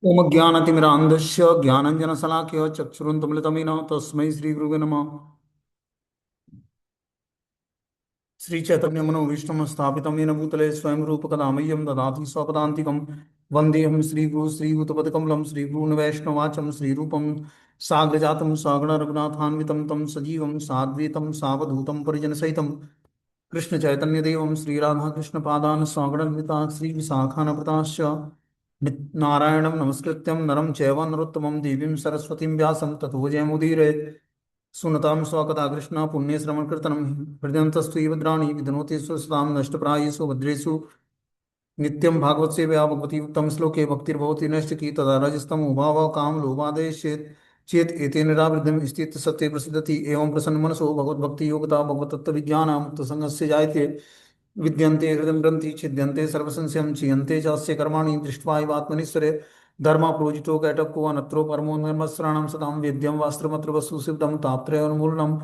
ओम ज्ञानतिमिरान्धस्य ज्ञानञ्जनशलाकया चक्षुरुन्मिलितमेन तस्मै श्रीगुरुवे नमः। श्रीचैतन्यमनोभीष्टं स्थापितं येन भूतले स्वयं रूपकदा मह्यं ददाति स्वपदान्तिकं। वन्देऽहं श्रीगुरु श्रीयुतपदकमलं श्रीगुरून् वैष्णवाचं श्रीरूपं साग्रजातं सागण रघुनाथान्वितं तं सजीवं साद्वैतं सावधूतं परिजनसहितं कृष्ण चैतन्य देवं श्री राधा कृष्ण पादान सगणन्विता श्री विशाखानप्रताश्च नारायणं नमस्कृत्यं नरं चैव नरोत्तमं देवीं सरस्वतीं व्यासं ततो जयमुदीरये। सुनतां स्वकथा कृष्ण पुण्यश्रवणकीर्तनं हृदयन्तस्त्वयि भद्राणि विधनोति स्वसतां नष्टप्रायेषु भद्रेषु नित्यं भागवत सेवया भगवती उत्तम श्लोके भक्तिर्भवति नैष्टिकी तदा रजस्तमो भावः काम लोभादेश चेत एतेन निरावृद्धं स्थित सत्ये प्रसिद्धति एवं प्रसन्न मनसो भगवद्भक्ति योगता भगवतत्व विज्ञान मुक्त संगस्य जायते विद्यन्ते हृदय ग्रंथि छिद्यन्ते सर्वसंशयं क्षीयन्ते चास्य कर्माणि दृष्ट्वा एवात्मनीश्वरे धर्म प्रोजितो कैटको अनत्रो परमो निर्मस्राणं सदां वेद्यं वास्त्रमत्र वस्तु सिद्धं तापत्रयोन्मूलनम्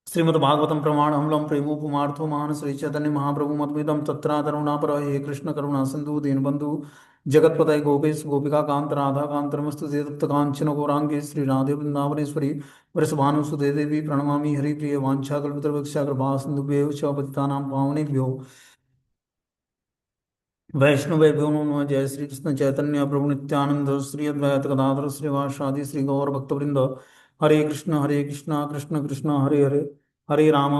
श्रीमद्भागवतं प्रमाणमूलं प्रेमोपमार्थो महान श्री चैतन्य महाप्रभु मद्विदं तत्रातरुणा पर हे कृष्ण करुणा सिंधु दीनबंधु जगतपतये गोपेश गोपिका कांत राधा कांत नमस्तुते तप्त कांचन गौरांगे श्री राधे वृंदावनेश्वरी वृषभानुसुते देवी प्रणमामि हरिप्रिय वाञ्छाकल्पितवृक्षा कृपा सिन्धुभ्यो च पतितानां पावनेभ्यो वैष्णवेभ्यो नमः। जय श्री कृष्ण चैतन्य प्रभु नित्यानंद श्री अद्वैत गदाधर श्रीवासादि श्री गौर भक्तवृंद। हरे कृष्ण कृष्ण कृष्ण हरे हरे, हरे राम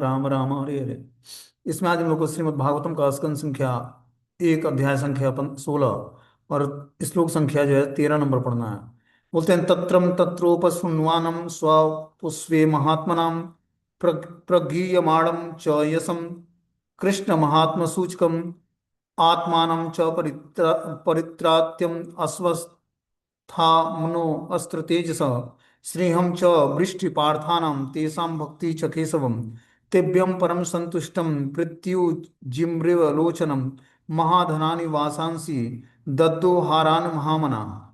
राम राम हरे हरे। इसमें आज हम लोग को श्रीमद् भागवतम का स्कंद संख्या एक अध्याय संख्या 16 और श्लोक संख्या जो है 13 नंबर पढ़ना है। बोलते हैं तत्रम तत्रोपसुन्वानम स्वपुष्वे महात्मनाम प्रगीयमाणम च यशम कृष्ण महात्म सूचकम आत्मानं च परित्रात्यम अस्वस्थामनो अस्त्र तेजस श्रीहं च वृष्टिपार्थानां तेषां भक्ति च केशवम् तेभ्यं परम संतुष्टं पृथ्युजिम्रिव लोचनं महाधनानि वासांसि दद्दोहारान् महामना।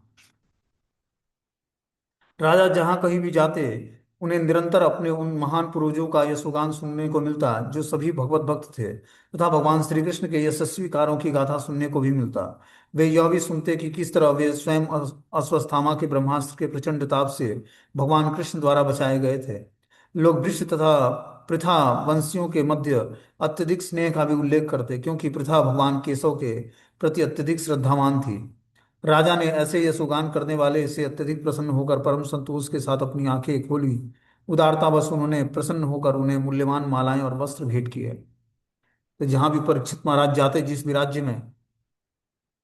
राजा जहाँ कहीं भी जाते उन्हें निरंतर अपने उन महान पूर्वजों का यशोगान सुनने को मिलता जो सभी भगवत भक्त थे तथा भगवान श्री कृष्ण के यशस्वी कार्यों की गाथा सुनने को भी मिलता। वे यह भी सुनते कि किस तरह वे स्वयं अश्वत्थामा के ब्रह्मास्त्र के प्रचंड ताप से भगवान कृष्ण द्वारा बचाए गए थे। लोग वृक्ष तथा पृथा वंशियों के मध्य अत्यधिक स्नेह का भी उल्लेख करते क्योंकि पृथा भगवान केशव के प्रति अत्यधिक श्रद्धावान थी। राजा ने ऐसे यशोगान करने वाले से अत्यधिक प्रसन्न होकर परम संतोष के साथ अपनी आंखें खोली। उदारतावश उन्होंने प्रसन्न होकर उन्हें मूल्यवान मालाएं और वस्त्र भेंट किए। तो जहां भी परीक्षित महाराज जाते जिस भी राज्य में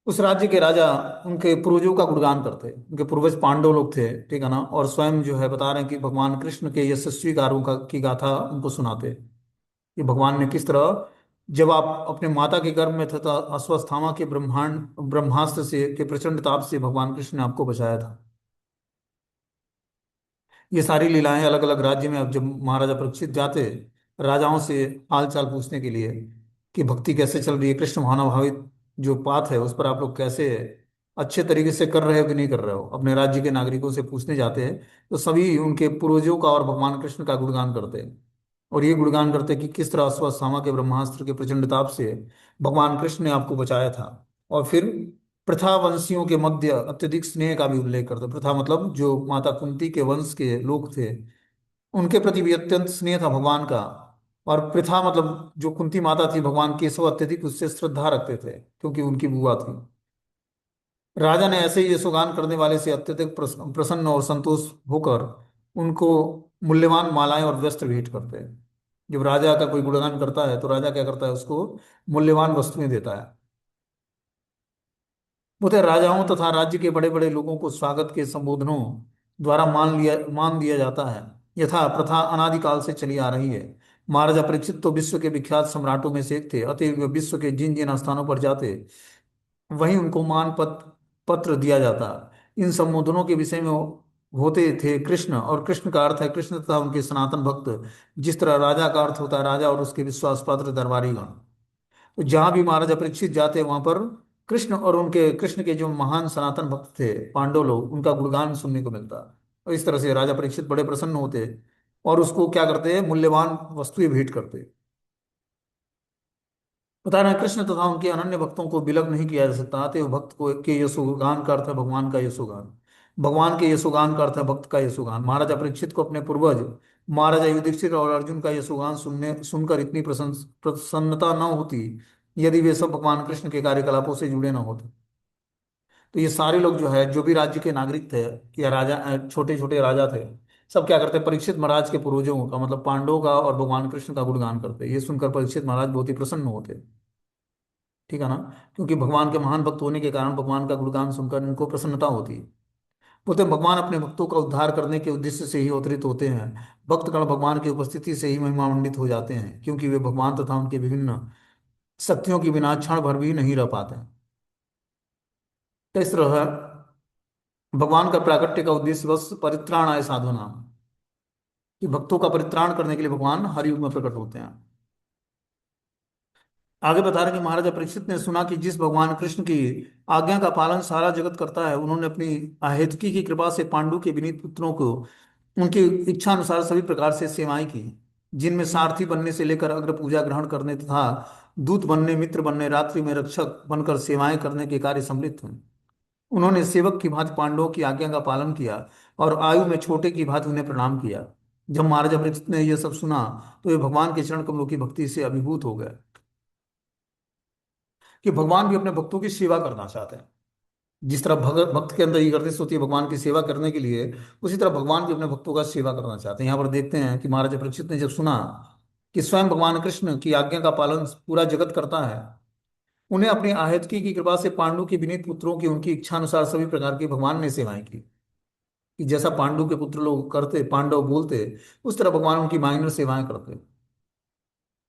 उस राज्य के राजा उनके पूर्वजों का गुणगान करते। उनके पूर्वज पांडव लोग थे, ठीक है ना, और स्वयं जो है बता रहे हैं कि भगवान कृष्ण के यशस्वी कार्यों का की गाथा उनको सुनाते कि भगवान ने किस तरह जब आप अपने माता के गर्भ में थे तो अश्वत्थामा के ब्रह्मास्त्र से के प्रचंड ताप से भगवान कृष्ण ने आपको बचाया था। ये सारी लीलाएं अलग अलग राज्य में अब जब महाराजा परीक्षित जाते राजाओं से हाल चाल पूछने के लिए कि भक्ति कैसे चल रही है, कृष्ण भावनाभावित जो पाथ है उस पर आप लोग कैसे अच्छे तरीके से कर रहे हो कि नहीं कर रहे हो, अपने राज्य के नागरिकों से पूछने जाते हैं तो सभी उनके पूर्वजों का और भगवान कृष्ण का गुणगान करते हैं। और ये गुणगान करते कि किस तरह अश्वत्थामा के ब्रह्मास्त्र के प्रचंड ताप से भगवान कृष्ण ने आपको बचाया था। और फिर प्रथा वंशियों के मध्य अत्यधिक स्नेह का भी उल्लेख करते। प्रथा मतलब जो माता कुंती के वंश के लोग थे उनके प्रति भी अत्यंत स्नेह था भगवान का। और प्रथा मतलब जो कुंती माता थी भगवान केशव अत्यधिक उससे श्रद्धा रखते थे क्योंकि उनकी बुआ थी। राजा ने ऐसे ही यशोगान करने वाले से अत्यधिक प्रसन्न और संतोष होकर उनको मूल्यवान मालाएं और वस्त्र भेंट करते हैं। जब राजा का कोई गुणगान करता है तो राजा क्या करता है, उसको मूल्यवान वस्तुएं देता है। बोलते राजाओं तथा राज्य के बड़े बड़े लोगों को स्वागत के संबोधनों द्वारा मान दिया जाता है। यथा प्रथा अनादिकाल से चली आ रही है। महाराजा परीक्षित तो विश्व के विख्यात सम्राटों में से एक थे, अतएव वे विश्व के जिन जिन स्थानों पर जाते वहीं उनको पत्र दिया जाता। इन संबोधनों के विषय में होते थे कृष्ण, और कृष्ण का अर्थ है कृष्ण तथा उनके सनातन भक्त। जिस तरह राजा का अर्थ होता है राजा और उसके विश्वास पात्र दरबारीगण। तो जहां भी महाराजा परीक्षित जाते वहां पर कृष्ण और उनके कृष्ण के जो महान सनातन भक्त थे पांडव लोग उनका गुणगान सुनने को मिलता। और इस तरह से राजा परीक्षित बड़े प्रसन्न होते और उसको क्या करते, मूल्यवान वस्तुएं भेंट करते। बता रहे हैं कृष्ण तथा उनके अनन्य भक्तों को विलग नहीं किया जा सकता। अतएव भक्त को के यशोगान का अर्थ है भगवान का यशोगान। भगवान के यशोगान का अर्थ है भक्त का यशोगान। महाराजा परीक्षित को अपने पूर्वज महाराजा युधिष्ठिर और अर्जुन का यशोगान सुनकर इतनी प्रसन्नता न होती यदि वे सब भगवान कृष्ण के कार्यकलापों से जुड़े न होते। तो ये सारे लोग जो है, जो भी राज्य के नागरिक थे या राजा, छोटे छोटे राजा थे, सब क्या करते, परीक्षित महाराज के पूर्वजों का मतलब पांडवों का और भगवान कृष्ण का गुणगान करते। ये सुनकर परीक्षित महाराज बहुत ही प्रसन्न होते। ठीक है ना। क्योंकि भगवान के महान भक्त होने के कारण भगवान का गुणगान सुनकर इनको प्रसन्नता होती है। बोलते भगवान अपने भक्तों का उद्धार करने के उद्देश्य से ही अवतरित होते हैं। भक्तगण भगवान की उपस्थिति से ही महिमान्वित हो जाते हैं, क्योंकि वे भगवान तथा उनके विभिन्न शक्तियों के बिना क्षण भर भी नहीं रह पाते। तो इस तरह भगवान का प्राकट्य का उद्देश्य बस परित्राणाय साधूनाम, कि भक्तों का परित्राण करने के लिए भगवान हर युग में प्रकट होते हैं। आगे बता रहे हैं कि महाराजा परीक्षित ने सुना कि जिस भगवान कृष्ण की आज्ञा का पालन सारा जगत करता है, उन्होंने अपनी अहेतुकी की कृपा से पांडु के विनीत पुत्रों को उनकी इच्छा अनुसार सभी प्रकार से सेवाएं की, जिनमें सारथी बनने से लेकर अग्र पूजा ग्रहण करने तथा दूत बनने, मित्र बनने, रात्रि में रक्षक बनकर सेवाएं करने के कार्य सम्मिलित हैं। उन्होंने सेवक की भांति पांडवों की आज्ञा का पालन किया और आयु में छोटे की भांति उन्हें प्रणाम किया। जब महाराजा परीक्षित ने यह सब सुना तो वे भगवान के चरण कमलों की भक्ति से अभिभूत हो गए, कि भगवान भी अपने भक्तों की सेवा करना चाहते हैं। जिस तरह भगत भक्त के अंदर ईगरनेस होती है भगवान की सेवा करने के लिए, उसी तरह भगवान भी अपने भक्तों का सेवा करना चाहते हैं। यहाँ पर देखते हैं कि महाराजा परीक्षित ने जब सुना कि स्वयं भगवान कृष्ण की आज्ञा का पालन पूरा जगत करता है, उन्हें अपनी आहेतकी की कृपा से पांडु के विनीत पुत्रों की उनकी इच्छा अनुसार सभी प्रकार की भगवान ने सेवाएं की, कि जैसा पांडु के पुत्र लोग करते, पांडव बोलते, उस तरह भगवान उनकी माइनर सेवाएं करते,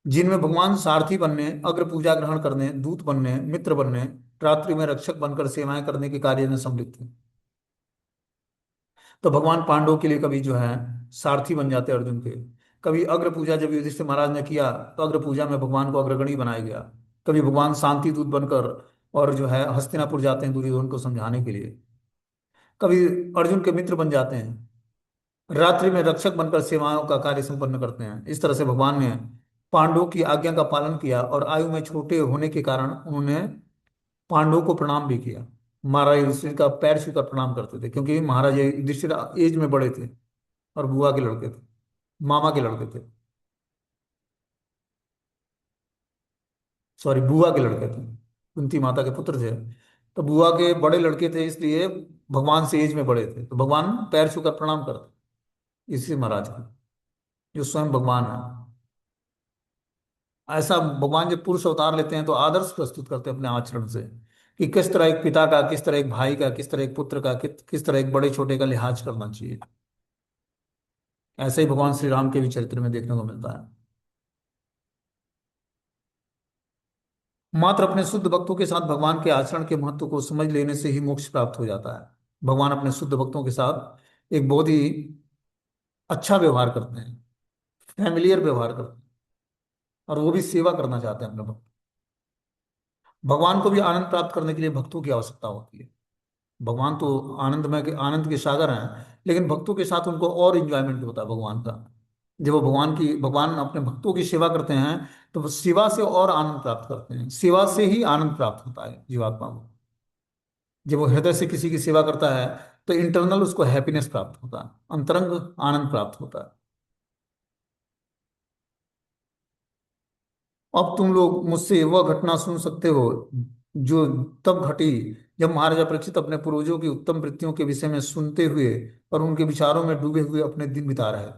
जिनमें भगवान सारथी बनने, अग्र पूजा ग्रहण करने, दूत बनने, मित्र बनने, रात्रि में रक्षक बनकर सेवाएं करने के कार्य में सम्मिलित थे। तो भगवान पांडवों के लिए कभी जो है सारथी बन जाते अर्जुन के, कभी अग्र पूजा जब युधिष्ठिर महाराज ने किया तो अग्र पूजा में भगवान को अग्रगणी बनाया गया। कभी भगवान शांति दूत बनकर और जो है हस्तिनापुर जाते हैं दुर्योधन को समझाने के लिए। कभी अर्जुन के मित्र बन जाते हैं, रात्रि में रक्षक बनकर सेवाओं का कार्य संपन्न करते हैं। इस तरह से भगवान ने पांडवों की आज्ञा का पालन किया और आयु में छोटे होने के कारण उन्होंने पांडवों को प्रणाम भी किया। महाराज युधिष्ठिर का पैर छूकर प्रणाम करते थे, क्योंकि महाराज युधिष्ठिर एज में बड़े थे और बुआ के लड़के थे, मामा के लड़के थे, सॉरी बुआ के लड़के थे, कुंती माता के पुत्र थे। तो बुआ के बड़े लड़के थे, इसलिए भगवान से एज में बड़े थे, तो भगवान पैर छूकर प्रणाम करते इसी महाराज को, जो स्वयं भगवान है। ऐसा भगवान जब पुरुष अवतार लेते हैं तो आदर्श प्रस्तुत करते हैं अपने आचरण से, कि किस तरह एक पिता का, किस तरह एक भाई का, किस तरह एक पुत्र का, किस तरह एक बड़े छोटे का लिहाज करना चाहिए। ऐसे ही भगवान श्री राम के भी चरित्र में देखने को मिलता है। मात्र अपने शुद्ध भक्तों के साथ भगवान के आचरण के महत्व को समझ लेने से ही मोक्ष प्राप्त हो जाता है। भगवान अपने शुद्ध भक्तों के साथ एक बहुत ही अच्छा व्यवहार करते हैं, फैमिलियर व्यवहार करते हैं, और वो भी सेवा करना चाहते हैं अपने भक्त। भगवान को भी आनंद प्राप्त करने के लिए भक्तों की आवश्यकता होती है। भगवान तो आनंद के सागर हैं, लेकिन भक्तों के साथ उनको और इंजॉयमेंट होता है भगवान का। जब वो भगवान अपने भक्तों की सेवा करते हैं तो वो सेवा से और आनंद प्राप्त करते हैं। सेवा से ही आनंद प्राप्त होता है जीवात्मा को। जब वो हृदय से किसी की सेवा करता है तो इंटरनल उसको हैप्पीनेस प्राप्त होता है, अंतरंग आनंद प्राप्त होता है। अब तुम लोग मुझसे वह घटना सुन सकते हो जो तब घटी जब महाराजा परीक्षित अपने पूर्वजों की उत्तम वृत्तियों के विषय में सुनते हुए और उनके विचारों में डूबे हुए अपने दिन बिता रहे।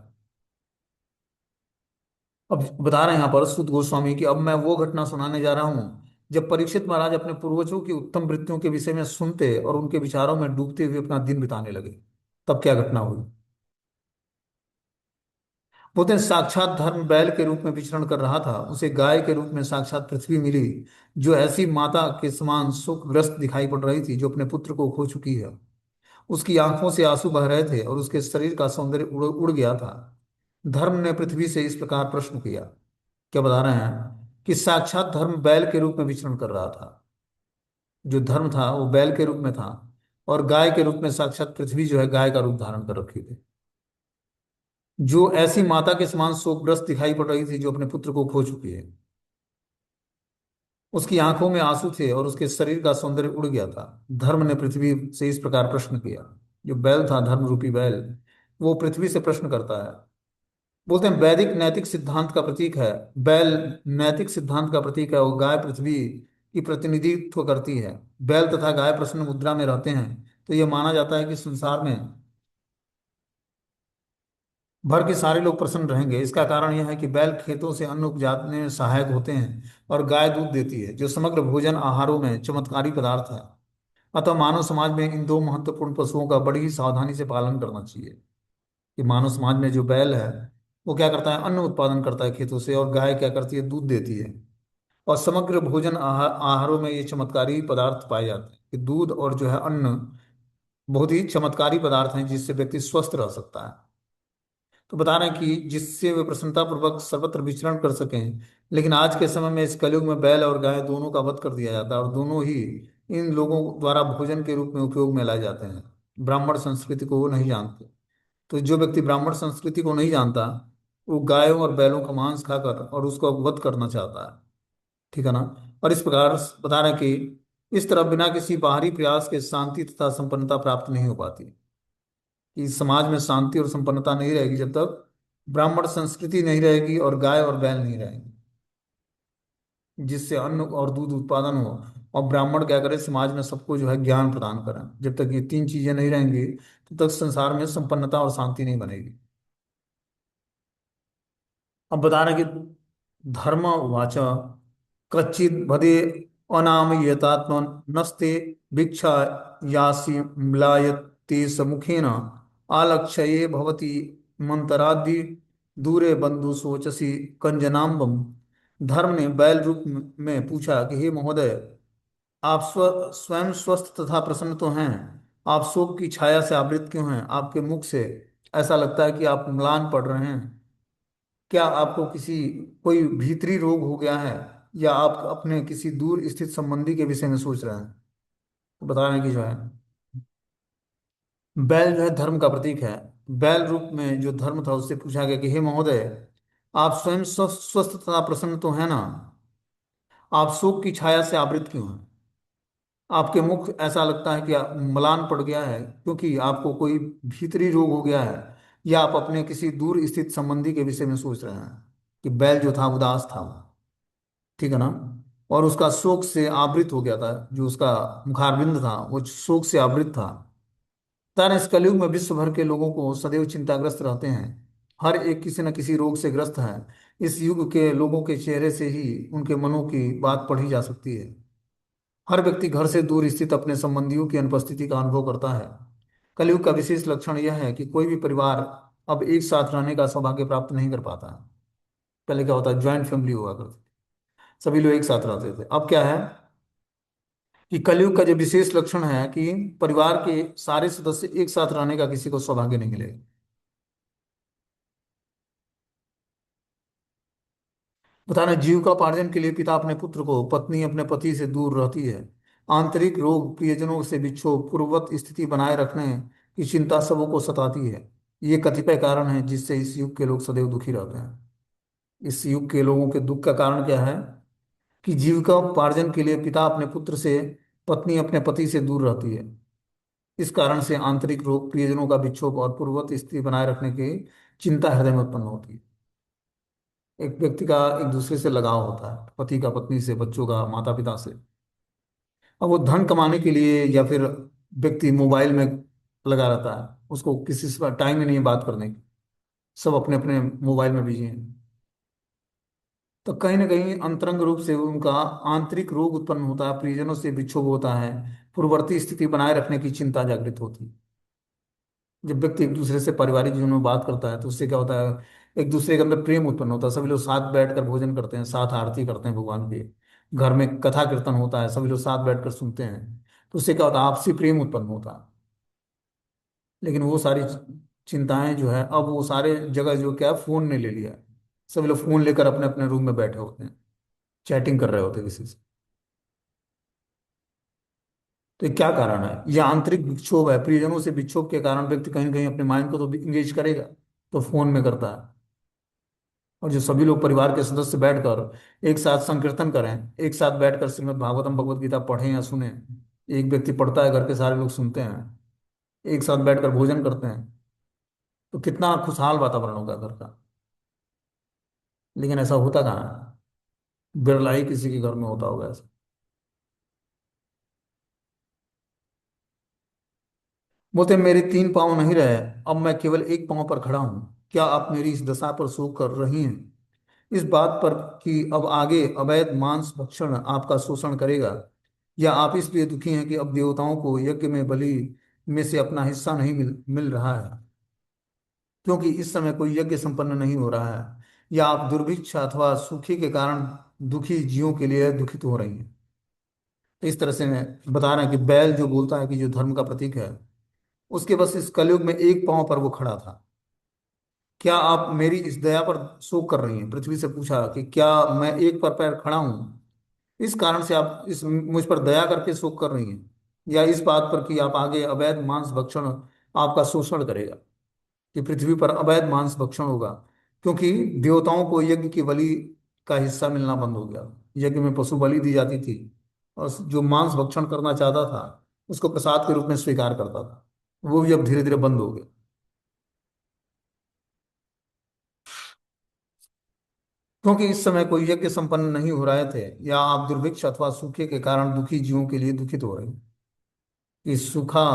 अब बता रहे हैं यहाँ पर सुत गोस्वामी कि अब मैं वो घटना सुनाने जा रहा हूँ जब परीक्षित महाराज अपने पूर्वजों की उत्तम वृत्तियों के विषय में सुनते और उनके विचारों में डूबते हुए अपना दिन बिताने लगे। तब क्या घटना हुई। बोलते हैं साक्षात धर्म बैल के रूप में विचरण कर रहा था, उसे गाय के रूप में साक्षात पृथ्वी मिली, जो ऐसी माता के समान शोकग्रस्त दिखाई पड़ रही थी जो अपने पुत्र को खो चुकी है। उसकी आंखों से आंसू बह रहे थे और उसके शरीर का सौंदर्य उड़ गया था। धर्म ने पृथ्वी से इस प्रकार प्रश्न किया। क्या बता रहे हैं कि साक्षात धर्म बैल के रूप में विचरण कर रहा था। जो धर्म था वो बैल के रूप में था, और गाय के रूप में साक्षात पृथ्वी जो है गाय का रूप धारण कर रखी थी, जो ऐसी माता के समान शोकग्रस्त दिखाई पड़ रही थी जो अपने पुत्र को खो चुकी है। उसकी आंखों में आंसू थे और उसके शरीर का सौंदर्य उड़ गया था। धर्म ने पृथ्वी से इस प्रकार प्रश्न किया। जो बैल था, धर्म रूपी बैल, वो पृथ्वी से प्रश्न करता है। बोलते हैं वैदिक नैतिक सिद्धांत का प्रतीक है। बैल नैतिक सिद्धांत का प्रतीक है, और गाय पृथ्वी की प्रतिनिधित्व करती है। बैल तथा गाय प्रश्न मुद्रा में रहते हैं, तो यह माना जाता है कि संसार में भर के सारे लोग प्रसन्न रहेंगे। इसका कारण यह है कि बैल खेतों से अन्न उपजाने में सहायक होते हैं, और गाय दूध देती है, जो समग्र भोजन आहारों में चमत्कारी पदार्थ है। अतः मानव समाज में इन दो महत्वपूर्ण पशुओं का बड़ी ही सावधानी से पालन करना चाहिए। कि मानव समाज में जो बैल है, वो क्या करता है, अन्न उत्पादन करता है खेतों से, और गाय क्या करती है, दूध देती है। और समग्र भोजन आहारों में ये चमत्कारी पदार्थ पाए जाते हैं कि दूध और जो है अन्न बहुत ही चमत्कारी पदार्थ हैं, जिससे व्यक्ति स्वस्थ रह सकता है। तो बता रहे हैं कि जिससे वे प्रसन्नता पूर्वक सर्वत्र विचरण कर सकें। लेकिन आज के समय में इस कलयुग में बैल और गाय दोनों का वध कर दिया जाता है, और दोनों ही इन लोगों द्वारा भोजन के रूप में उपयोग में लाए जाते हैं। ब्राह्मण संस्कृति को वो नहीं जानते। तो जो व्यक्ति ब्राह्मण संस्कृति को नहीं जानता, वो गायों और बैलों का मांस खाकर और उसको वध करना चाहता है। ठीक है ना। और इस प्रकार बता रहे हैं कि इस तरह बिना किसी बाहरी प्रयास के शांति तथा संपन्नता प्राप्त नहीं हो पाती। कि समाज में शांति और संपन्नता नहीं रहेगी जब तक ब्राह्मण संस्कृति नहीं रहेगी और गाय और बैल नहीं रहेंगे, जिससे अन्न और दूध उत्पादन हो। और ब्राह्मण क्या करे, समाज में सबको जो है ज्ञान प्रदान करें। जब तक ये तीन चीजें नहीं रहेंगी, तब तक संसार में संपन्नता और शांति नहीं बनेगी। अब बता रहे कि धर्म वाचा कच्चित भदे अनामयतात्म नस्ते भिक्षा यासी म्लायते समुखेन आलक्ष्ये भवति मंतरादि दूरे बंधु सोचसी कंजनाम्बम। धर्म ने बैल रूप में पूछा कि हे महोदय, आप स्वयं स्वस्थ तथा प्रसन्न तो हैं। आप शोक की छाया से आवृत क्यों हैं? आपके मुख से ऐसा लगता है कि आप म्लान पड़ रहे हैं। क्या आपको कोई भीतरी रोग हो गया है, या आप अपने किसी दूर स्थित संबंधी के विषय में सोच रहे हैं? तो बता रहे हैं कि जो है बैल जो है धर्म का प्रतीक है। बैल रूप में जो धर्म था, उससे पूछा गया कि हे महोदय, आप स्वयं स्वस्थ तथा प्रसन्न तो है ना? आप शोक की छाया से आवृत क्यों हैं? आपके मुख ऐसा लगता है कि म्लान पड़ गया है, क्योंकि आपको कोई भीतरी रोग हो गया है, या आप अपने किसी दूर स्थित संबंधी के विषय में सोच रहे हैं। कि बैल जो था उदास था वो। ठीक है ना। और उसका शोक से आवृत हो गया था, जो उसका मुखारविंद था वो शोक से आवृत था। तार इस कलयुग में विश्व भर के लोगों को सदैव चिंताग्रस्त रहते हैं। हर एक किसी न किसी रोग से ग्रस्त है। इस युग के लोगों के चेहरे से ही उनके मनों की बात पढ़ी जा सकती है। हर व्यक्ति घर से दूर स्थित अपने संबंधियों की अनुपस्थिति का अनुभव करता है। कलयुग का विशेष लक्षण यह है कि कोई भी परिवार अब एक साथ रहने का सौभाग्य प्राप्त नहीं कर पाता है। पहले क्या होता है, ज्वाइंट फैमिली हुआ करती, सभी लोग एक साथ रहते थे। अब क्या है कि कलयुग का जो विशेष लक्षण है कि परिवार के सारे सदस्य एक साथ रहने का किसी को सौभाग्य नहीं मिलेगा। बताना, जीविकोपार्जन के लिए पिता अपने पुत्र को, पत्नी अपने पति से दूर रहती है। आंतरिक रोग, प्रियजनों से विक्षोभ, पूर्ववत स्थिति बनाए रखने की चिंता सबों को सताती है। ये कतिपय कारण हैं जिससे इस युग के लोग सदैव दुखी रहते हैं। इस युग के लोगों के दुख का कारण क्या है? कि जीविकोपार्जन के लिए पिता अपने पुत्र से, पत्नी अपने पति से दूर रहती है। इस कारण से आंतरिक रोग, प्रियजनों का विक्षोभ और पूर्ववत स्थिति बनाए रखने की चिंता हृदय में उत्पन्न होती है। एक व्यक्ति का एक दूसरे से लगाव होता है, पति का पत्नी से, बच्चों का माता पिता से। अब वो धन कमाने के लिए, या फिर व्यक्ति मोबाइल में लगा रहता है, उसको किसी से टाइम ही नहीं है बात करने की। सब अपने अपने मोबाइल में बिजी हैं। तो कहीं ना कहीं अंतरंग रूप से उनका आंतरिक रोग उत्पन्न होता है, परिजनों से विक्षोभ होता है, पूर्ववर्ती स्थिति बनाए रखने की चिंता जागृत होती है। जब व्यक्ति एक दूसरे से पारिवारिक जीवन में बात करता है, तो उससे क्या होता है, एक दूसरे के अंदर प्रेम उत्पन्न होता है। सभी लोग साथ बैठकर भोजन करते हैं, साथ आरती करते हैं भगवान की। घर में कथा कीर्तन होता है, सभी लोग साथ बैठकर सुनते हैं। तो उससे क्या होता है, आपसी प्रेम उत्पन्न होता है। लेकिन वो सारी चिंताएं जो है, अब वो सारे जगह जो क्या है, फोन ने ले लिया है। सभी लोग फोन लेकर अपने अपने रूम में बैठे होते हैं, चैटिंग कर रहे होते हैं किसी से। तो ये क्या कारण है? ये आंतरिक विक्षोभ है। प्रियजनों से विक्षोभ के कारण व्यक्ति कहीं ना कहीं अपने माइंड को तो इंगेज करेगा, तो फोन में करता है। और जो सभी लोग परिवार के सदस्य बैठकर एक साथ संकीर्तन करें, एक साथ बैठकर श्रीमद् भागवतम भगवत गीता पढ़ें या सुने। एक व्यक्ति पढ़ता है, घर के सारे लोग सुनते हैं, एक साथ बैठकर भोजन करते हैं, तो कितना खुशहाल वातावरण होगा घर का। लेकिन ऐसा होता कहाँ है? बिरला ही किसी के घर में होता होगा ऐसा। बोलते मेरे तीन पाँव नहीं रहे, अब मैं केवल एक पाँव पर खड़ा हूं। क्या आप मेरी इस दशा पर शोक कर रही हैं, इस बात पर कि अब आगे अवैध मांस भक्षण आपका शोषण करेगा? या आप इसलिए दुखी हैं कि अब देवताओं को यज्ञ में बलि में से अपना हिस्सा नहीं मिल रहा है, क्योंकि इस समय कोई यज्ञ संपन्न नहीं हो रहा है? या आप दुर्भिक्ष अथवा सूखे के कारण दुखी जीवों के लिए दुखित हो रही हैं? तो इस तरह से मैं बता रहे हैं कि बैल जो बोलता है कि जो धर्म का प्रतीक है, उसके बस इस कलयुग में एक पांव पर वो खड़ा था। क्या आप मेरी इस दया पर शोक कर रही हैं? पृथ्वी से पूछा कि क्या मैं एक पर पैर खड़ा हूं, इस कारण से आप इस मुझ पर दया करके शोक कर रही हैं? या इस बात पर कि आप आगे अवैध मांस भक्षण आपका शोषण करेगा, कि पृथ्वी पर अवैध मांस भक्षण होगा, क्योंकि देवताओं को यज्ञ की बलि का हिस्सा मिलना बंद हो गया। यज्ञ में पशु बलि दी जाती थी, और जो मांस भक्षण करना चाहता था उसको प्रसाद के रूप में स्वीकार करता था, वो भी अब धीरे धीरे बंद हो गया। क्योंकि इस समय कोई यज्ञ संपन्न नहीं हो रहे थे, या आप दुर्भिक्ष अथवा सूखे के कारण दुखी जीवों के लिए दुखित हो रहे हैं। कि सूखा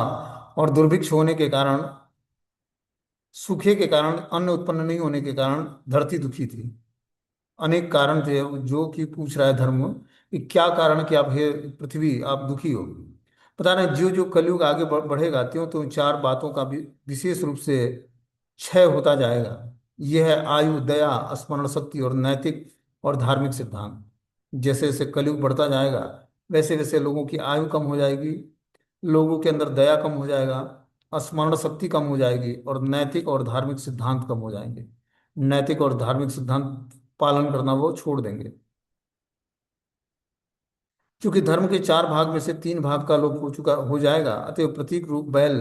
और दुर्भिक्ष होने के कारण, सूखे के कारण, अन्न उत्पन्न नहीं होने के कारण धरती दुखी थी। अनेक कारण थे जो कि पूछ रहा है धर्म, कि क्या कारण कि आप हे पृथ्वी आप दुखी हो। पता नहीं, जो जो कलयुग आगे बढ़ेगा त्यों त्यों चार बातों का भी विशेष रूप से क्षय होता जाएगा। यह है आयु, दया, स्मरण शक्ति और नैतिक और धार्मिक सिद्धांत। जैसे जैसे कलयुग बढ़ता जाएगा, वैसे वैसे लोगों की आयु कम हो जाएगी, लोगों के अंदर दया कम हो जाएगा, स्मरण शक्ति कम हो जाएगी, और नैतिक और धार्मिक सिद्धांत कम हो जाएंगे। नैतिक और धार्मिक सिद्धांत पालन करना वो छोड़ देंगे। क्योंकि धर्म के चार भाग में से तीन भाग का लोप हो जाएगा, अतएव प्रतीक रूप बैल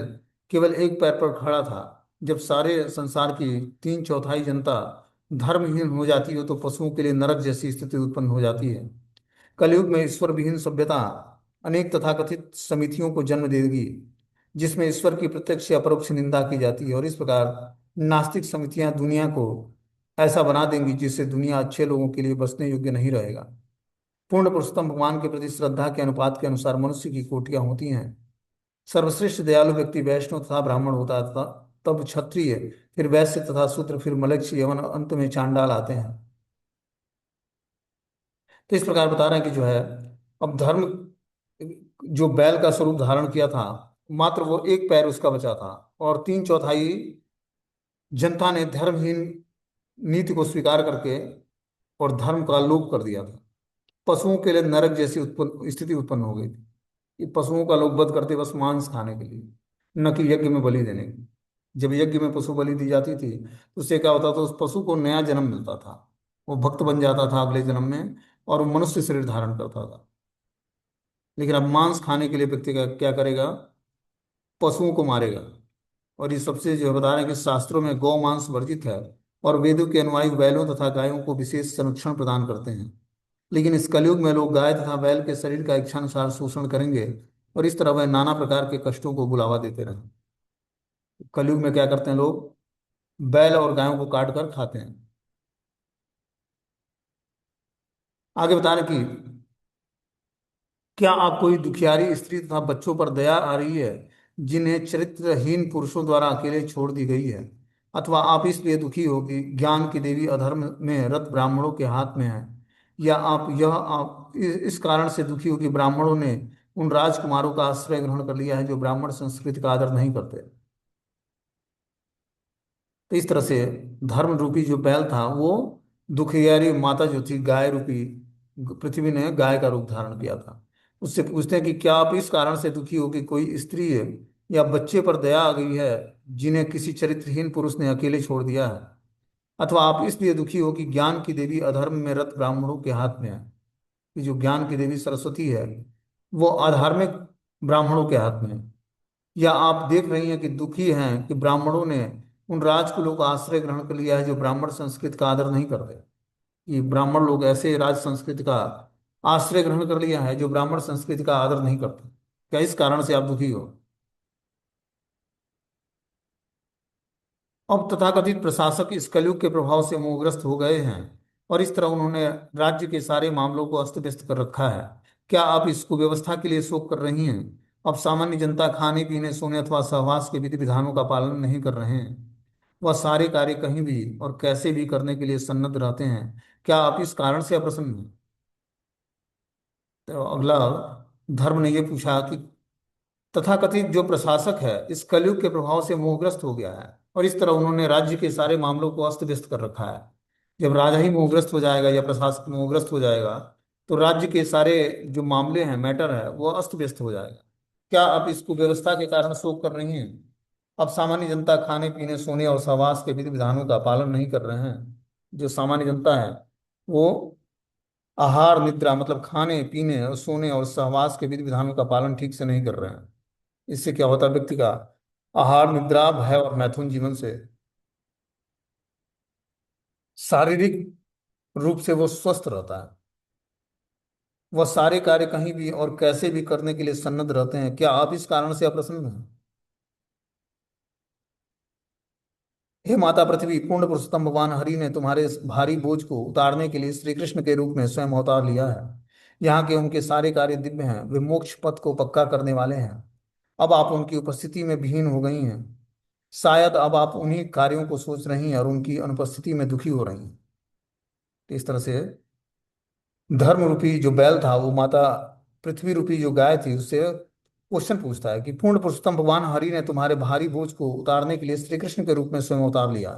केवल एक पैर पर खड़ा था। जब सारे संसार की तीन चौथाई जनता धर्महीन हो जाती है, तो पशुओं के लिए नरक जैसी स्थिति उत्पन्न हो जाती है। कलयुग में ईश्वर विहीन सभ्यता अनेक तथाकथित समितियों को जन्म देगी, जिसमें ईश्वर की प्रत्यक्ष या परोक्ष निंदा की जाती है। और इस प्रकार नास्तिक समितियां दुनिया को ऐसा बना देंगी जिससे दुनिया अच्छे लोगों के लिए बसने योग्य नहीं रहेगा। पूर्ण पुरुषोत्तम भगवान के प्रति श्रद्धा के अनुपात के अनुसार मनुष्य की कोटियां होती हैं। सर्वश्रेष्ठ दयालु व्यक्ति वैष्णव तथा ब्राह्मण होता था, तब क्षत्रिय, फिर वैश्य तथा शूद्र, फिर मलक्ष्य, यवन, अंत में चांडाल आते हैं। तो इस प्रकार बता रहे हैं कि जो है, अब धर्म जो बैल का स्वरूप धारण किया था, मात्र वो एक पैर उसका बचा था, और तीन चौथाई जनता ने धर्महीन नीति को स्वीकार करके और धर्म का लोप कर दिया था। पशुओं के लिए नरक जैसी उत्पन्न स्थिति उत्पन्न हो गई थी, कि पशुओं का लोग वध करते बस मांस खाने के लिए, न कि यज्ञ में बलि देने की। जब यज्ञ में पशु बलि दी जाती थी तो उससे क्या होता था, उस पशु को नया जन्म मिलता था, वो भक्त बन जाता था अगले जन्म में, और वो मनुष्य शरीर धारण करता था। लेकिन अब मांस खाने के लिए व्यक्ति का क्या करेगा, पशुओं को मारेगा। और ये सबसे जो बता रहे हैं कि शास्त्रों में गौ मांस वर्जित है, और वेदों के अनुयायी बैलों तथा गायों को विशेष संरक्षण प्रदान करते हैं। लेकिन इस कलयुग में लोग गाय तथा बैल के शरीर का इच्छानुसार शोषण करेंगे, और इस तरह वह नाना प्रकार के कष्टों को बुलावा देते रहे। कलयुग में क्या करते हैं लोग, बैल और गायों को काट कर खाते हैं। आगे बता रहे कि क्या आप कोई दुखियारी स्त्री तथा बच्चों पर दया आ रही है, जिन्हें चरित्रहीन पुरुषों द्वारा अकेले छोड़ दी गई है? अथवा आप इसलिए दुखी हो कि ज्ञान की देवी अधर्म में रत ब्राह्मणों के हाथ में है? या आप इस कारण से दुखी हो कि ब्राह्मणों ने उन राजकुमारों का आश्रय ग्रहण कर लिया है जो ब्राह्मण संस्कृति का आदर नहीं करते? तो इस तरह से धर्म रूपी जो बैल था, वो दुखियारी माता जो थी गाय रूपी, पृथ्वी ने गाय का रूप धारण किया था। उससे पूछते हैं कि क्या आप इस कारण से दुखी हो कि कोई स्त्री है या बच्चे पर दया आ गई है, जिन्हें किसी चरित्रहीन पुरुष ने अकेले छोड़ दिया है? अथवा आप इसलिए दुखी हो कि ज्ञान की देवी अधर्म में रत ब्राह्मणों के हाथ में है, कि जो ज्ञान की देवी सरस्वती है वो अधार्मिक ब्राह्मणों के हाथ में है? या आप देख रही हैं कि दुखी हैं कि ब्राह्मणों ने उन राजकुलों का आश्रय ग्रहण कर लिया है जो ब्राह्मण संस्कृत का आदर नहीं करते। कि ब्राह्मण लोग ऐसे राज संस्कृति का आश्रय ग्रहण कर लिया है जो ब्राह्मण संस्कृति का आदर नहीं करते। क्या इस कारण से आप दुखी हो? अब तथाकथित प्रशासक इस कलयुग के प्रभाव से मोहग्रस्त हो गए हैं और इस तरह उन्होंने राज्य के सारे मामलों को अस्त व्यस्त कर रखा है। क्या आप इस कुव्यवस्था के लिए शोक कर रही हैं? अब सामान्य जनता खाने पीने सोने अथवा सहवास के विधि विधानों का पालन नहीं कर रहे हैं। वह सारे कार्य कहीं भी और कैसे भी करने के लिए सन्नद्ध रहते हैं। क्या आप इस कारण से अप्रसन्न हैं? तो अगला, धर्म ने यह पूछा कि तथाकथित जो प्रशासक है इस कलयुग के प्रभाव से मोहग्रस्त हो गया है और इस तरह उन्होंने राज्य के सारे मामलों को अस्त व्यस्त कर रखा है। जब राजा ही मोहग्रस्त हो जाएगा या प्रशासक मोहग्रस्त हो जाएगा तो राज्य के सारे जो मामले हैं, मैटर है, वो अस्त व्यस्त हो जाएगा। क्या आप इसको व्यवस्था के कारण शोक कर रही हैं? अब सामान्य जनता खाने पीने सोने और सहवास के विधि विधानों का पालन नहीं कर रहे हैं। जो सामान्य जनता है वो आहार निद्रा मतलब खाने पीने और सोने और सहवास के विधि विधानों का पालन ठीक से नहीं कर रहे हैं। इससे क्या होता है, व्यक्ति का आहार निद्रा भय और मैथुन जीवन से शारीरिक रूप से वो स्वस्थ रहता है। वह सारे कार्य कहीं भी और कैसे भी करने के लिए सन्नद्ध रहते हैं। क्या आप इस कारण से अप्रसन्न हैं? हे माता पृथ्वी, पूर्ण पुरुषोत्तम भगवान हरि ने तुम्हारे इस भारी बोझ को उतारने के लिए श्री कृष्ण के रूप में स्वयं अवतार लिया है। यहाँ के उनके सारे कार्य दिव्य हैं, वे मोक्ष पथ को पक्का करने वाले हैं। अब आप उनकी उपस्थिति में विहीन हो गई हैं। शायद अब आप उन्हीं कार्यों को सोच रही हैं और उनकी अनुपस्थिति में दुखी हो रही हैं। तो इस तरह से धर्म रूपी जो बैल था वो माता पृथ्वी रूपी जो गाय थी उससे क्वेश्चन पूछता है कि पूर्ण पुरुषोत्तम भगवान हरि ने तुम्हारे भारी बोझ को उतारने के लिए श्री कृष्ण के रूप में स्वयं अवतार लिया।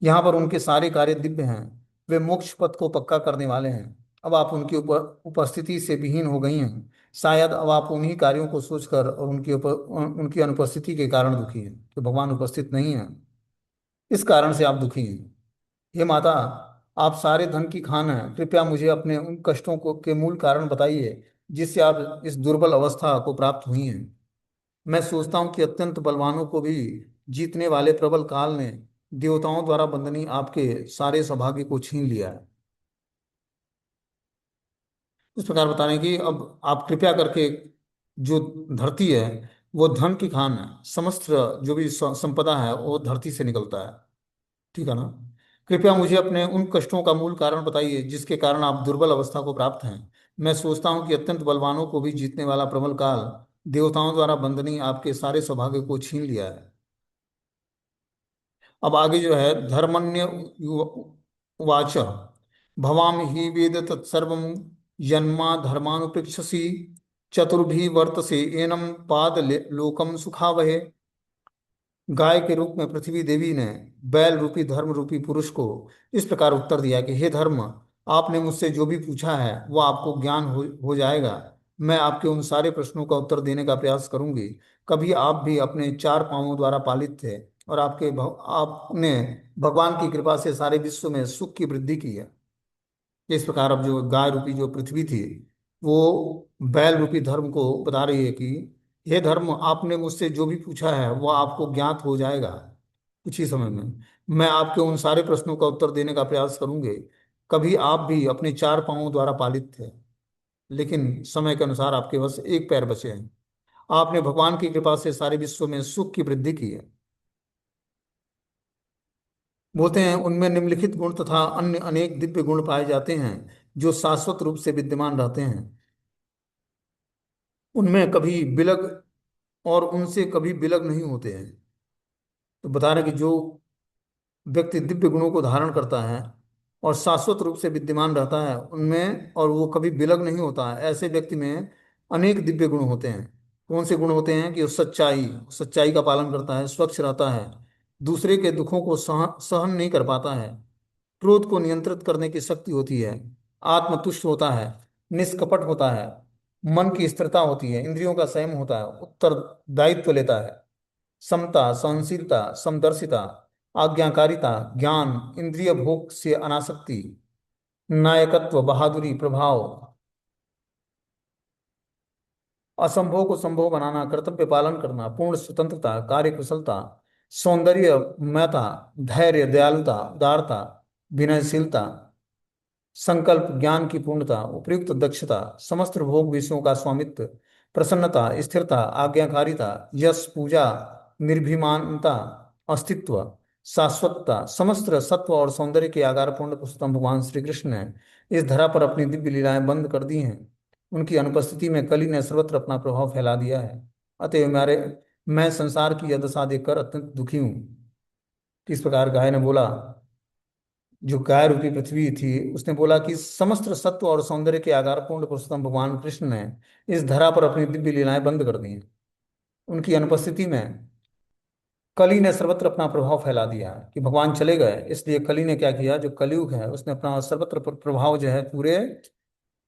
यहाँ पर उनके सारे कार्य दिव्य हैं, वे मोक्ष पथ को पक्का करने वाले हैं। अब आप उनकी उपस्थिति से विहीन हो गई हैं। शायद अब आप उन्हीं कार्यों को सोचकर और उनकी अनुपस्थिति के कारण दुखी हैं कि भगवान उपस्थित नहीं है। इस कारण से आप दुखी हैं। हे माता, आप सारे धन की खान हैं, कृपया मुझे अपने उन कष्टों को के मूल कारण बताइए जिससे आप इस दुर्बल अवस्था को प्राप्त हुई हैं। मैं सोचता हूँ कि अत्यंत बलवानों को भी जीतने वाले प्रबल काल ने देवताओं द्वारा बंदनी आपके सारे सौभाग्य को छीन लिया है। इस प्रकार बता रहे हैं कि अब आप कृपया करके, जो धरती है वो धन की खान है, समस्त जो भी संपदा है वो धरती से निकलता है। ठीक है ना? कृपया मुझे अपने उन कष्टों का मूल कारण बताइए जिसके कारण आप दुर्बल अवस्था को प्राप्त हैं। मैं सोचता हूँ कि अत्यंत बलवानों को भी जीतने वाला प्रबल काल देवताओं द्वारा बंदनी आपके सारे सौभाग्य को छीन लिया है। अब आगे जो है, धर्मण्य उवाच भवाम ही वेद तत्सर्वं यन्मा धर्मानुपृक्षसि चतुर्भि वर्तसे एनम पाद लोकम सुखावहे। गाय के रूप में पृथ्वी देवी ने बैल रूपी धर्म रूपी पुरुष को इस प्रकार उत्तर दिया कि हे धर्म, आपने मुझसे जो भी पूछा है वो आपको ज्ञान हो जाएगा। मैं आपके उन सारे प्रश्नों का उत्तर देने का प्रयास करूंगी। कभी आप भी अपने चार पांवों द्वारा पालित थे और आपने भगवान की कृपा से सारे विश्व में सुख की वृद्धि की है। इस प्रकार अब जो गाय रूपी जो पृथ्वी थी वो बैल रूपी धर्म को बता रही है कि हे धर्म, आपने मुझसे जो भी पूछा है वो आपको ज्ञात हो जाएगा कुछ ही समय में। मैं आपके उन सारे प्रश्नों का उत्तर देने का प्रयास करूंगी। कभी आप भी अपने चार पांवों द्वारा पालित थे, लेकिन समय के अनुसार आपके बस एक पैर बचे हैं। आपने भगवान की कृपा से सारे विश्व में सुख की वृद्धि की है। बोलते हैं उनमें निम्नलिखित गुण तथा अन्य अनेक दिव्य गुण पाए जाते हैं जो शाश्वत रूप से विद्यमान रहते हैं। उनमें कभी बिलग और उनसे कभी बिलग नहीं होते हैं। तो बता रहे कि जो व्यक्ति दिव्य गुणों को धारण करता है और शाश्वत रूप से विद्यमान रहता है उनमें, और वो कभी विलग नहीं होता है, ऐसे व्यक्ति में अनेक दिव्य गुण होते हैं। कौन से गुण होते हैं? कि वो सच्चाई सच्चाई का पालन करता है, स्वच्छ रहता है, दूसरे के दुखों को सहन नहीं कर पाता है, क्रोध को नियंत्रित करने की शक्ति होती है, आत्मतुष्ट होता है, निष्कपट होता है, मन की स्थिरता होती है, इंद्रियों का संयम होता है, उत्तरदायित्व लेता है, समता सहनशीलता समदर्शिता आज्ञाकारिता ज्ञान इंद्रिय भोग से अनासक्ति नायकत्व बहादुरी प्रभाव असंभव को संभव बनाना कर्तव्य पालन करना पूर्ण स्वतंत्रता कार्य कुशलता सौंदर्य, मयता, धैर्य, दयालुता, उदारता, विनयशीलता, संकल्प, ज्ञान की पूर्णता, उपयुक्त दक्षता, समस्त भोग विषयों का स्वामित्व, प्रसन्नता, स्थिरता, आज्ञाकारिता, यश, पूजा, निर्भीमानता, अस्तित्व, शाश्वतता, समस्त सत्व और सौंदर्य के आधार पूर्ण पुरुषोत्तम भगवान श्री कृष्ण ने इस धरा पर अपनी दिव्य लीलाएं बंद कर दी हैं। उनकी अनुपस्थिति में कली ने सर्वत्र अपना प्रभाव फैला दिया है। अतएव मैं संसार की यह दशा देखकर अत्यंत दुखी हूँ। किस प्रकार गाय ने बोला, जो गाय रूपी पृथ्वी थी, उसने बोला कि समस्त सत्व और सौंदर्य के आधार पूर्ण पुरुषोत्तम भगवान कृष्ण ने इस धरा पर अपनी दिव्य लीलाएं बंद कर दी हैं। उनकी अनुपस्थिति में कली ने सर्वत्र अपना प्रभाव फैला दिया है कि भगवान चले गए, इसलिए कली ने क्या किया, जो कलयुग है उसने अपना सर्वत्र प्रभाव जो है पूरे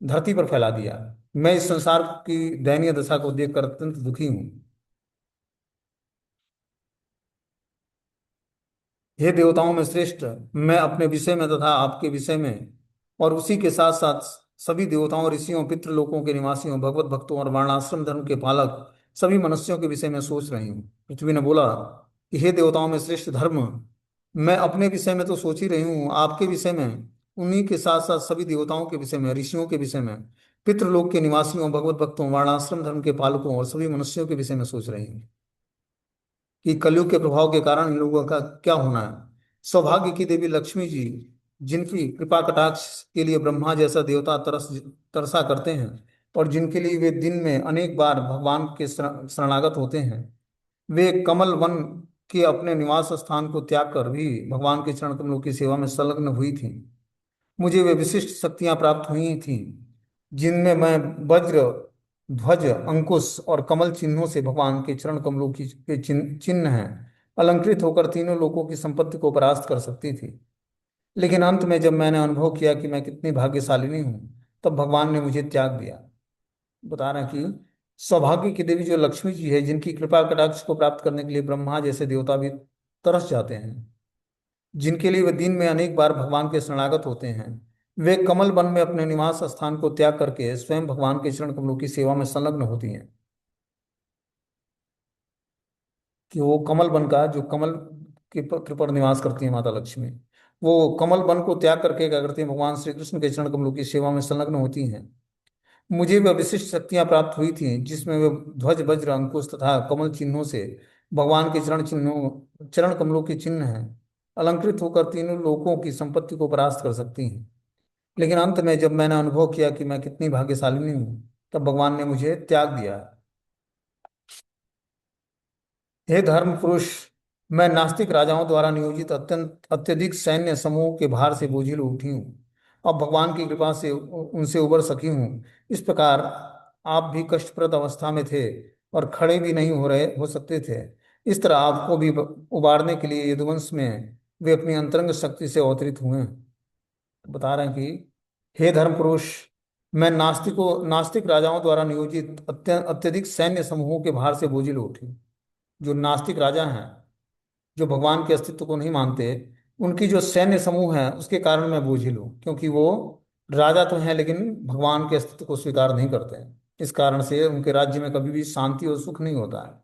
धरती पर फैला दिया। मैं इस संसार की दयनीय दशा को देखकर अत्यंत दुखी हूँ। हे देवताओं में श्रेष्ठ, मैं अपने विषय में तथा आपके विषय में और उसी के साथ साथ सभी देवताओं, ऋषियों, पितृलोकों के निवासियों, भगवत भक्तों और वर्णाश्रम धर्म के पालक सभी मनुष्यों के विषय में सोच रही हूँ। पृथ्वी ने बोला कि हे देवताओं में श्रेष्ठ धर्म, मैं अपने विषय में तो सोच ही रही हूँ, आपके विषय में, उन्हीं के साथ साथ सभी देवताओं के विषय में, ऋषियों के विषय में, पितृलोक के निवासियों, भगवत भक्तों, वर्णाश्रम धर्म के पालकों और सभी मनुष्यों के विषय में सोच रही हूँ कि कलयुग के प्रभाव के कारण इन लोगों का क्या होना है। सौभाग्य की देवी लक्ष्मी जी, जिनकी कृपा कटाक्ष के लिए ब्रह्मा जैसा देवता तरसा करते हैं और जिनके लिए वे दिन में अनेक बार भगवान के शरणागत होते हैं, वे कमल वन के अपने निवास स्थान को त्याग कर भी भगवान के चरण कमलों की सेवा में संलग्न हुई थी। मुझे वे विशिष्ट शक्तियां प्राप्त हुई थीं, जिनमें मैं वज्र, ध्वज, अंकुश और कमल चिन्हों से भगवान के चरण कमलों की के चिन्ह हैं अलंकृत होकर तीनों लोकों की संपत्ति को परास्त कर सकती थी। लेकिन अंत में जब मैंने अनुभव किया कि मैं कितनी भाग्यशालिनी हूँ, तब भगवान ने मुझे त्याग दिया। बता रहे हैं कि सौभाग्य की देवी जो लक्ष्मी जी है, जिनकी कृपा कटाक्ष को प्राप्त करने के लिए ब्रह्मा जैसे देवता भी तरस जाते हैं, जिनके लिए वे दिन में अनेक बार भगवान के शरणागत होते हैं, वे कमल वन में अपने निवास स्थान को त्याग करके स्वयं भगवान के चरण कमलों की सेवा में संलग्न होती हैं। कि वो कमल वन का जो कमल के पत्र पर निवास करती है माता लक्ष्मी, वो कमल वन को त्याग करके क्या करती है, भगवान श्री कृष्ण के चरण कमलों की सेवा में संलग्न होती हैं। मुझे वह विशिष्ट शक्तियां प्राप्त हुई थीं, जिसमें वे ध्वज, वज्र, अंकुश तथा कमल चिन्हों से भगवान के चरण कमलों के चिन्ह हैं अलंकृत होकर तीनों लोकों की संपत्ति को परास्त कर सकती हैं। लेकिन अंत में जब मैंने अनुभव किया कि मैं कितनी भाग्यशालिनी हूँ, तब भगवान ने मुझे त्याग दिया। हे धर्म पुरुष, मैं नास्तिक राजाओं द्वारा नियोजित अत्यंत अत्यधिक सैन्य समूह के भार से बोझिल उठी हूँ। अब भगवान की कृपा से उनसे उबर सकी हूँ। इस प्रकार आप भी कष्टप्रद अवस्था में थे और खड़े भी नहीं हो सकते थे। इस तरह आपको भी उबारने के लिए यदुवंश में वे अपनी अंतरंग शक्ति से अवतरित हुए हैं। बता रहे हैं कि हे धर्म पुरुष, मैं नास्तिक राजाओं द्वारा नियोजित अत्यधिक सैन्य समूहों के भार से बोझिल उठी। जो नास्तिक राजा हैं, जो भगवान के अस्तित्व को नहीं मानते, उनकी जो सैन्य समूह है उसके कारण मैं बोझिल हूँ, क्योंकि वो राजा तो हैं लेकिन भगवान के अस्तित्व को स्वीकार नहीं करते हैं। इस कारण से उनके राज्य में कभी भी शांति और सुख नहीं होता है।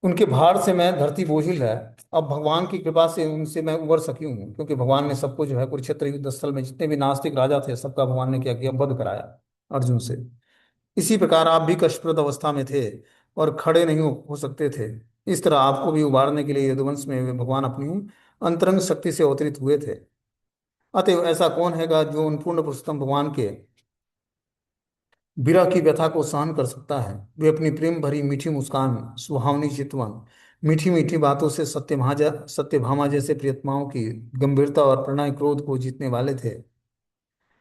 उनके भार से मैं धरती बोझिल है। अब भगवान की कृपा से उनसे मैं उबर सकी हूँ, क्योंकि भगवान ने सबको जो है कुरुक्षेत्र युद्ध स्थल में जितने भी नास्तिक राजा थे, सबका भगवान ने क्या किया, वध कराया अर्जुन से। इसी प्रकार आप भी कष्टप्रद अवस्था में थे और खड़े नहीं हो सकते थे। इस तरह आपको भी उबारने के लिए यदुवंश में वे भगवान अपनी अंतरंग शक्ति से अवतरित हुए थे। अतएव ऐसा कौन हैगा जो उन पूर्ण पुरुषोत्तम भगवान के विरह की व्यथा को सहन कर सकता है। वे अपनी प्रेम भरी मीठी मुस्कान, सुहावनी चितवन, मीठी मीठी बातों से सत्यभामा जैसे प्रियतमाओं की गंभीरता और प्रणय क्रोध को जीतने वाले थे।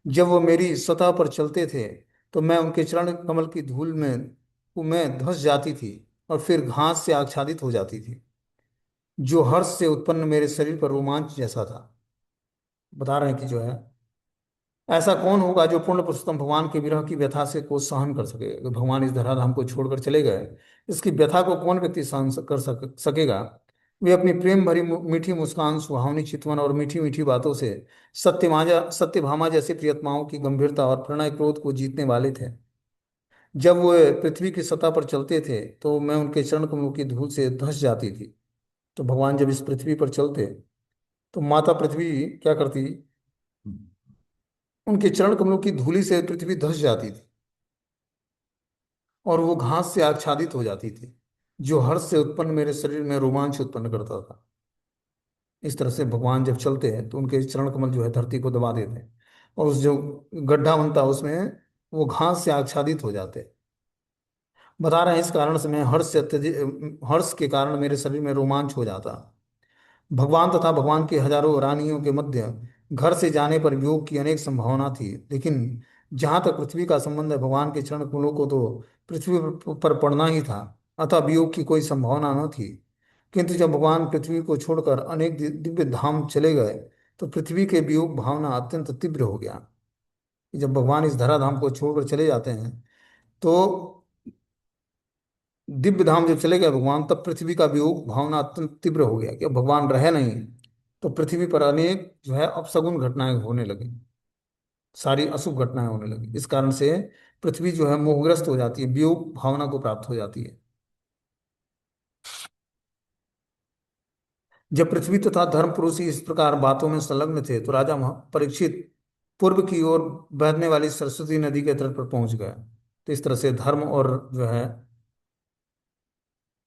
जब वो मेरी सतह पर चलते थे, तो मैं उनके चरण कमल की धूल में धंस जाती थी और फिर घास से आच्छादित हो जाती थी, जो हर्ष से उत्पन्न मेरे शरीर पर रोमांच जैसा था। बता रहे हैं कि जो है, ऐसा कौन होगा जो पूर्ण पुरुषोत्तम भगवान के विरह की व्यथा से को सहन कर सके। तो भगवान इस धराधाम को छोड़कर चले गए, इसकी व्यथा को कौन व्यक्ति सहन सकेगा। वे अपनी प्रेम भरी मीठी मुस्कान, सुहावनी चितवन और मीठी मीठी बातों से सत्यभामा जैसे प्रियतमाओं की गंभीरता और प्रणय क्रोध को जीतने वाले थे। जब वो पृथ्वी की सतह पर चलते थे तो मैं उनके चरण कमलों की धूल से धंस जाती थी। तो भगवान जब इस पृथ्वी पर चलते तो माता पृथ्वी क्या करती, उनके चरण कमलों की धूली से पृथ्वी धंस जाती थी और वो घास से आच्छादित हो जाती थी, जो हर्ष से उत्पन्न मेरे शरीर में रोमांच उत्पन्न करता था। इस तरह से भगवान जब चलते हैं तो उनके चरण कमल जो है धरती को दबा देते हैं, और उस जो गड्ढा बनता है उसमें वो घास से आच्छादित हो जाते हैं। बता रहे हैं इस कारण से मैं हर्ष से अत्यधिक, हर्ष के कारण मेरे शरीर में रोमांच हो जाता। भगवान तथा भगवान की हजारों रानियों के मध्य घर से जाने पर वियोग की अनेक संभावना थी, लेकिन जहां तक पृथ्वी का संबंध है, भगवान के चरण कमलों को तो पृथ्वी पर पड़ना ही था, अतः वियोग की कोई संभावना न थी। किंतु जब भगवान पृथ्वी को छोड़कर अनेक दिव्य धाम चले गए तो पृथ्वी के वियोग भावना अत्यंत तीव्र हो गया। जब भगवान इस धराधाम को छोड़कर चले जाते हैं तो दिव्य धाम जब चले गए भगवान, तब पृथ्वी का वियोग भावना अत्यंत तीव्र हो गया कि अब भगवान रहे नहीं। तो पृथ्वी पर अनेक जो है अपशगुन घटनाएं होने लगी, सारी अशुभ घटनाएं होने लगी। इस कारण से पृथ्वी जो है मोहग्रस्त हो जाती है, वियोग भावना को प्राप्त हो जाती है। जब पृथ्वी तथा धर्म पुरुष ही इस प्रकार बातों में संलग्न थे तो राजा परीक्षित पूर्व की ओर बहने वाली सरस्वती नदी के तट पर पहुंच गया। तो इस तरह से धर्म और जो है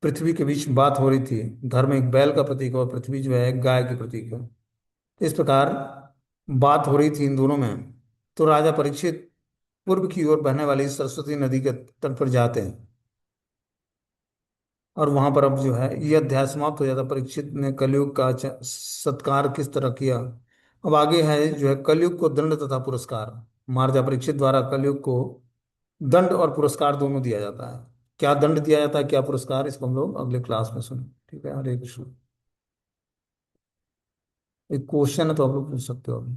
पृथ्वी के बीच बात हो रही थी। धर्म एक बैल का प्रतीक है और पृथ्वी जो है एक गाय की प्रतीक है। इस प्रकार बात हो रही थी इन दोनों में। तो राजा परीक्षित पूर्व की ओर बहने वाली सरस्वती नदी के तट पर जाते हैं, और वहां पर अब जो है ये अध्याय समाप्त हो जाता। परीक्षित ने कलयुग का सत्कार किस तरह किया। अब आगे है जो है कलयुग को दंड तथा पुरस्कार। महाराजा परीक्षित द्वारा कलयुग को दंड और पुरस्कार दोनों दिया जाता है। क्या दंड दिया जाता है, क्या पुरस्कार, इसको हम लोग अगले क्लास में सुने। ठीक है, हरे कृष्ण। एक क्वेश्चन है तो आप लोग पूछ सकते हो अभी।